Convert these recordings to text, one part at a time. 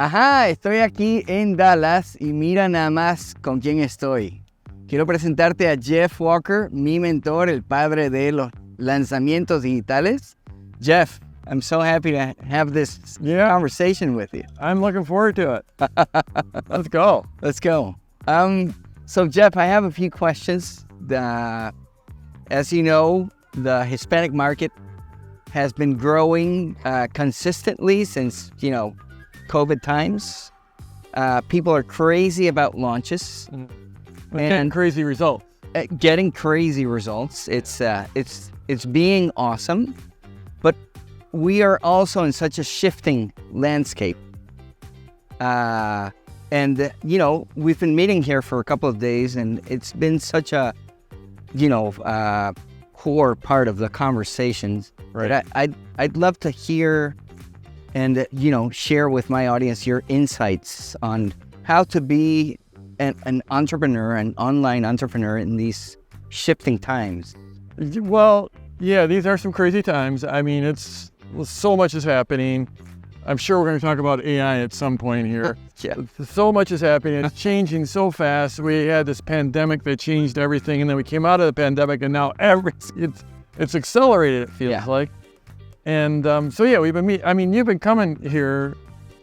Ajá, estoy aquí en Dallas y mira nada más con quién estoy. Quiero presentarte a Jeff Walker, mi mentor, el padre de los lanzamientos digitales. Jeff, I'm so happy to have this conversation with you. I'm looking forward to it. Let's go. Let's go. So Jeff, I have a few questions. As you know, the Hispanic market has been growing consistently since, COVID times. People are crazy about launches. And crazy results. Getting crazy results. It's being awesome, but we are also in such a shifting landscape. And we've been meeting here for a couple of days, and it's been such a, core part of the conversations. Right. I'd love to hear and, share with my audience your insights on how to be an entrepreneur, an online entrepreneur in these shifting times. Well, yeah, these are some crazy times. I mean, so much is happening. I'm sure we're going to talk about AI at some point here. Yeah. So much is happening. It's changing so fast. We had this pandemic that changed everything, and then we came out of the pandemic, and now it's accelerated, it feels like. And we've been you've been coming here.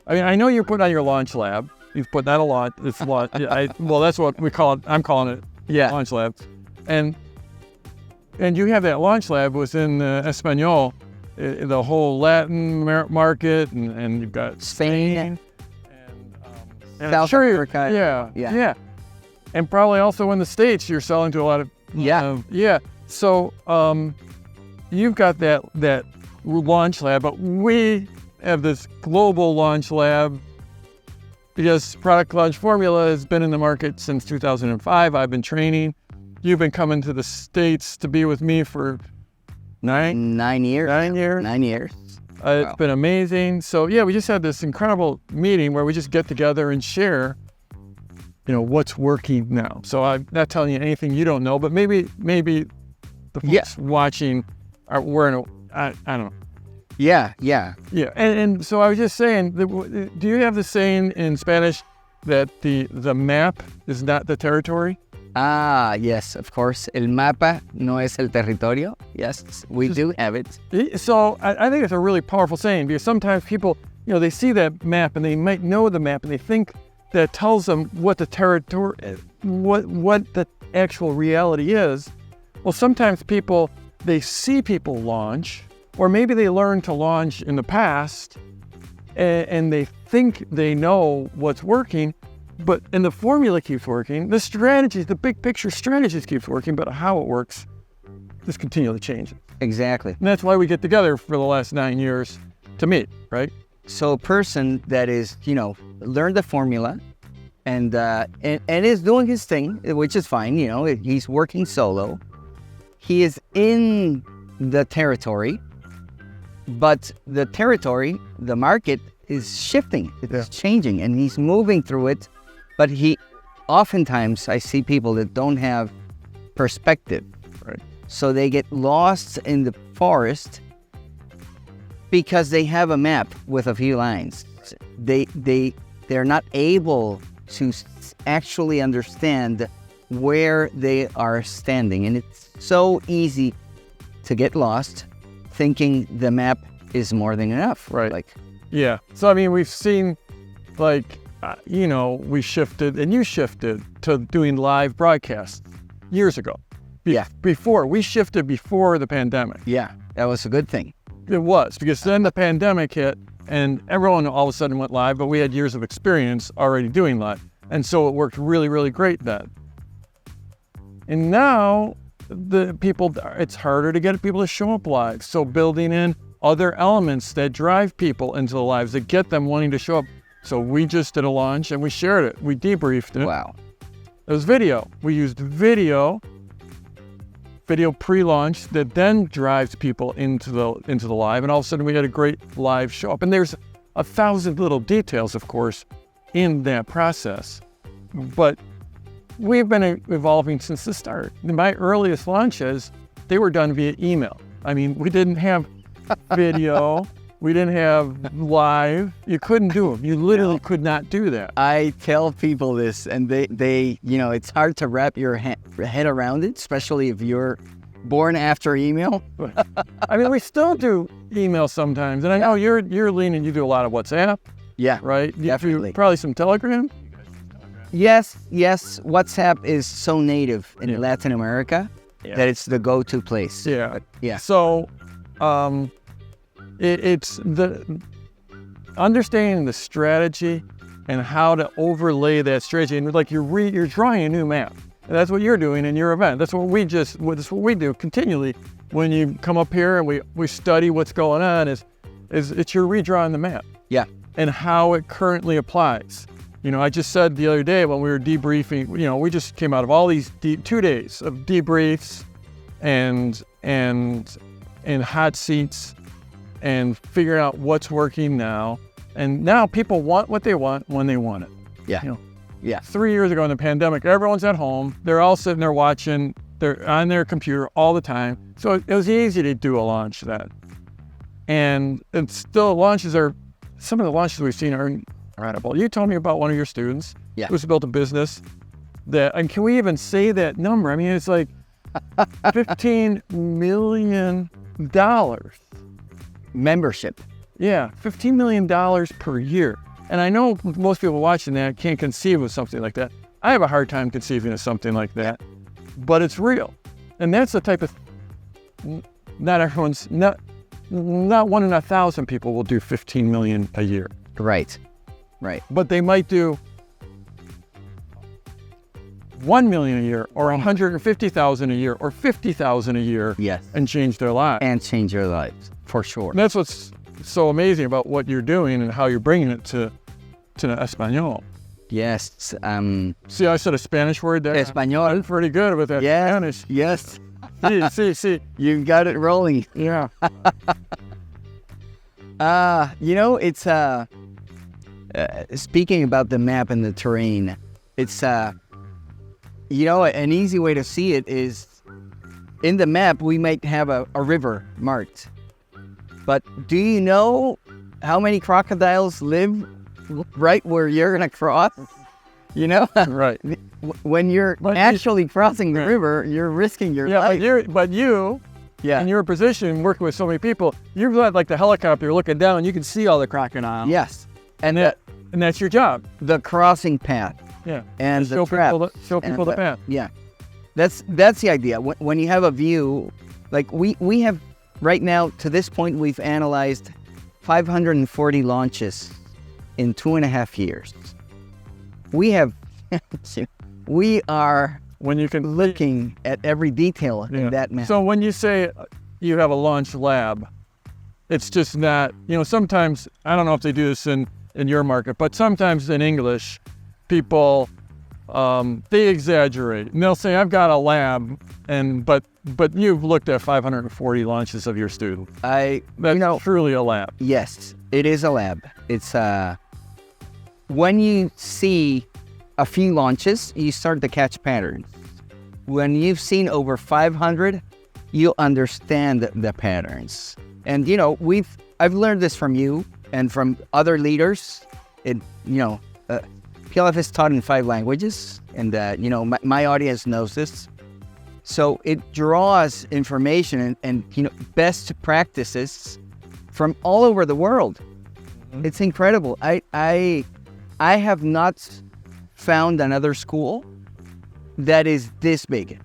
I mean, I know you're putting on your launch lab. You've put that a lot. It's a lot. That's what we call it. I'm calling it launch lab. And you have that launch lab within Espanol, the whole Latin market, and you've got Spain and South Africa. Yeah. And probably also in the States, you're selling to a lot of So you've got that launch lab, but we have this global launch lab because product launch formula has been in the market since 2005. I've been training. You've been coming to the States to be with me for 9 years. 9 years. 9 years. It's been amazing. So we just had this incredible meeting where we just get together and share, what's working now. So I'm not telling you anything you don't know, but maybe the folks watching I don't know. Yeah. And so I was just saying, do you have the saying in Spanish that the map is not the territory? Ah, yes, of course. El mapa no es el territorio. Yes, we do have it. So I think it's a really powerful saying because sometimes people, they see that map and they might know the map and they think that tells them what the territory, what the actual reality is. Well, sometimes they see people launch, or maybe they learned to launch in the past and they think they know what's working, and the formula keeps working. The strategies, the big picture strategies keeps working, but how it works just continually changes. Exactly. And that's why we get together for the last 9 years to meet, right? So a person that is, learned the formula and is doing his thing, which is fine, he's working solo. He is in the territory, but the territory, the market is shifting, it's changing, and he's moving through it. But oftentimes I see people that don't have perspective. Right. So they get lost in the forest because they have a map with a few lines. They're not able to actually understand where they are standing. And it's so easy to get lost thinking the map is more than enough. Right. So, we've seen we shifted and you shifted to doing live broadcasts years ago. We shifted before the pandemic. Yeah, that was a good thing. It was, because then the pandemic hit and everyone all of a sudden went live, but we had years of experience already doing live. And so it worked really, really great then. And now it's harder to get people to show up live. So building in other elements that drive people into the lives, that get them wanting to show up. So we just did a launch and we shared it. We debriefed it. Wow. It was video. We used video pre-launch that then drives people into the live. And all of a sudden we had a great live show up. And there's 1,000 little details, of course, in that process. But we've been evolving since the start. My earliest launches, they were done via email. We didn't have video. We didn't have live. You couldn't do them. You literally could not do that. I tell people this, and they it's hard to wrap your head around it, especially if you're born after email. I mean, we still do email sometimes, and I know you're lean and you do a lot of WhatsApp. Yeah, right. You definitely. do probably some Telegram. Yes. WhatsApp is so native in Latin America that it's the go-to place. Yeah. But, yeah. So, it's the understanding the strategy and how to overlay that strategy, and like you're drawing a new map. And that's what you're doing in your event. That's what we do continually when you come up here and we study what's going on. Is it's you're redrawing the map. Yeah. And how it currently applies. I just said the other day when we were debriefing, we just came out of all these 2 days of debriefs and hot seats and figuring out what's working now. And now people want what they want when they want it. Yeah. Yeah. 3 years ago in the pandemic, everyone's at home. They're all sitting there watching. They're on their computer all the time. So it was easy to do a launch then. And still some of the launches we've seen are incredible. You told me about one of your students who's built a business and can we even say that number? I mean, it's like $15 million. Membership. Yeah, $15 million per year. And I know most people watching that can't conceive of something like that. I have a hard time conceiving of something like that, but it's real. And that's the type of, not 1 in 1,000 people will do 15 million a year. Right. But they might do 1 million a year, or 150,000 a year, or 50,000 a year. Yes. And change their lives. And change your lives, for sure. And that's what's so amazing about what you're doing and how you're bringing it to Espanol. Yes. See, I said a Spanish word there. Español. I'm pretty good with that Spanish. Yes. See. You got it rolling. Yeah. It's speaking about the map and the terrain, it's an easy way to see it is in the map we might have a river marked. But do you know how many crocodiles live right where you're going to cross? Right. When you're actually crossing the river, you're risking your life. But you, in your position, working with so many people, you're like the helicopter, you're looking down, you can see all the crocodiles. Yes. And that's your job. The crossing path. Yeah. And the traps. Show people the path. Yeah. That's the idea. When you have a view, like we have right now, to this point, we've analyzed 540 launches in 2.5 years. We are looking at every detail in that map. So when you say you have a launch lab, it's just not, sometimes, I don't know if they do this in your market, but sometimes in English, people, they exaggerate. And they'll say, I've got a lab, but you've looked at 540 launches of your student. That's truly a lab. Yes, it is a lab. It's when you see a few launches, you start to catch patterns. When you've seen over 500, you'll understand the patterns. And I've learned this from you and from other leaders. PLF is taught in 5 languages, and my audience knows this. So it draws information and best practices from all over the world. Mm-hmm. It's incredible. I have not found another school that is this big,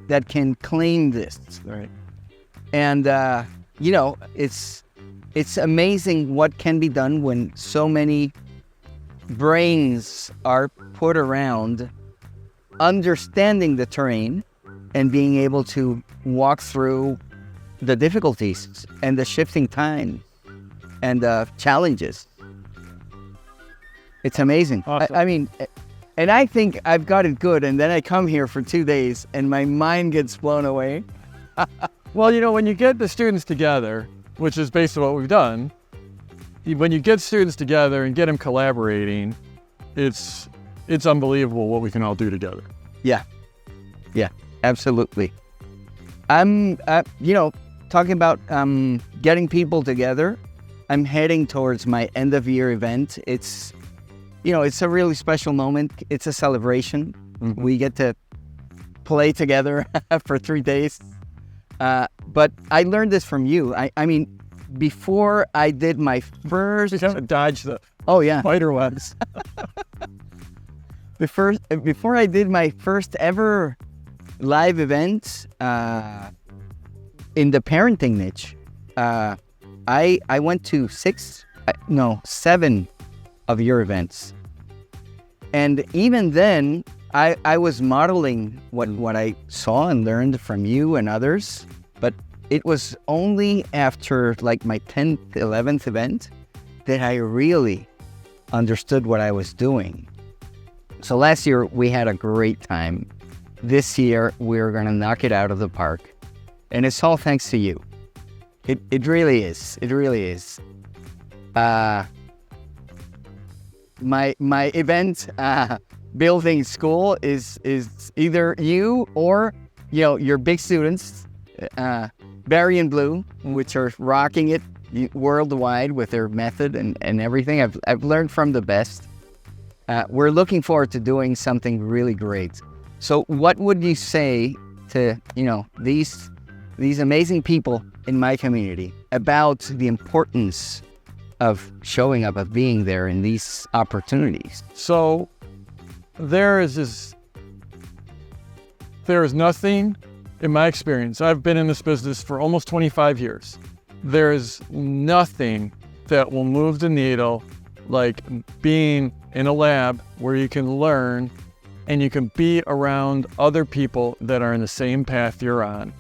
that can claim this. Right. And it's amazing what can be done when so many brains are put around understanding the terrain and being able to walk through the difficulties and the shifting times and the challenges. It's amazing. Awesome. And I think I've got it good, and then I come here for 2 days and my mind gets blown away. Well, when you get the students together, which is basically what we've done, when you get students together and get them collaborating, it's unbelievable what we can all do together. Yeah, absolutely. I'm, talking about getting people together. I'm heading towards my end of year event. It's, it's a really special moment. It's a celebration. Mm-hmm. We get to play together for 3 days. But I learned this from you. I mean, before I did my first... Just have to dodge the yeah. spider webs. Before I did my first ever live event in the parenting niche, I went to 7 of your events. And even then, I was modeling what I saw and learned from you and others, but it was only after like my 10th, 11th event that I really understood what I was doing. So last year we had a great time. This year we're gonna knock it out of the park, and it's all thanks to you. It really is. It really is. My event building school is either you or your big students, Barry and Blue, which are rocking it worldwide with their method and everything. I've learned from the best. We're looking forward to doing something really great. So what would you say to these amazing people in my community about the importance of showing up, of being there in these opportunities? So there is nothing, in my experience, I've been in this business for almost 25 years. There is nothing that will move the needle like being in a lab where you can learn and you can be around other people that are in the same path you're on,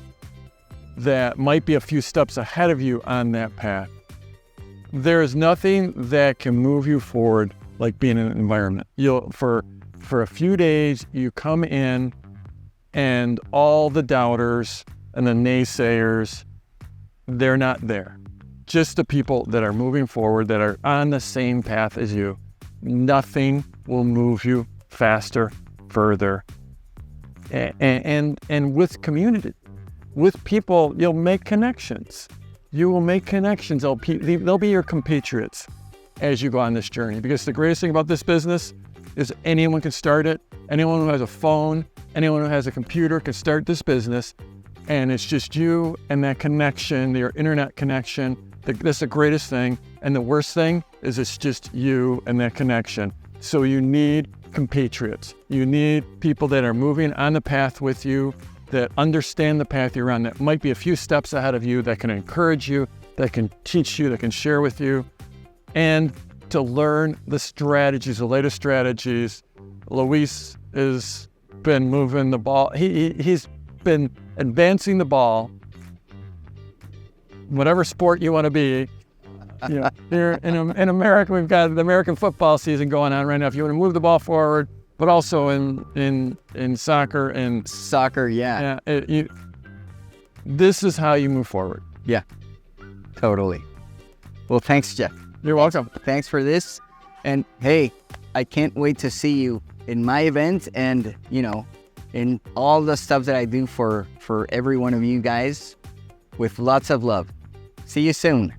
that might be a few steps ahead of you on that path. There is nothing that can move you forward like being in an environment. For a few days, you come in and all the doubters and the naysayers, they're not there. Just the people that are moving forward, that are on the same path as you. Nothing will move you faster, further. And with community, with people, you'll make connections. You will make connections. They'll be your compatriots as you go on this journey. Because the greatest thing about this business is anyone can start it. Anyone who has a phone, anyone who has a computer can start this business. And it's just you and that connection, your internet connection. That's the greatest thing. And the worst thing is it's just you and that connection. So you need compatriots. You need people that are moving on the path with you, that understand the path you're on, that might be a few steps ahead of you, that can encourage you, that can teach you, that can share with you, and to learn the strategies, the latest strategies. Luis has been moving the ball. He's been advancing the ball, whatever sport you want to be. Here in America, we've got the American football season going on right now. If you want to move the ball forward, but also in soccer and soccer, yeah. This is how you move forward. Yeah, totally. Well, thanks, Jeff. You're welcome. Thanks for this. And hey, I can't wait to see you in my event and, in all the stuff that I do for every one of you guys with lots of love. See you soon.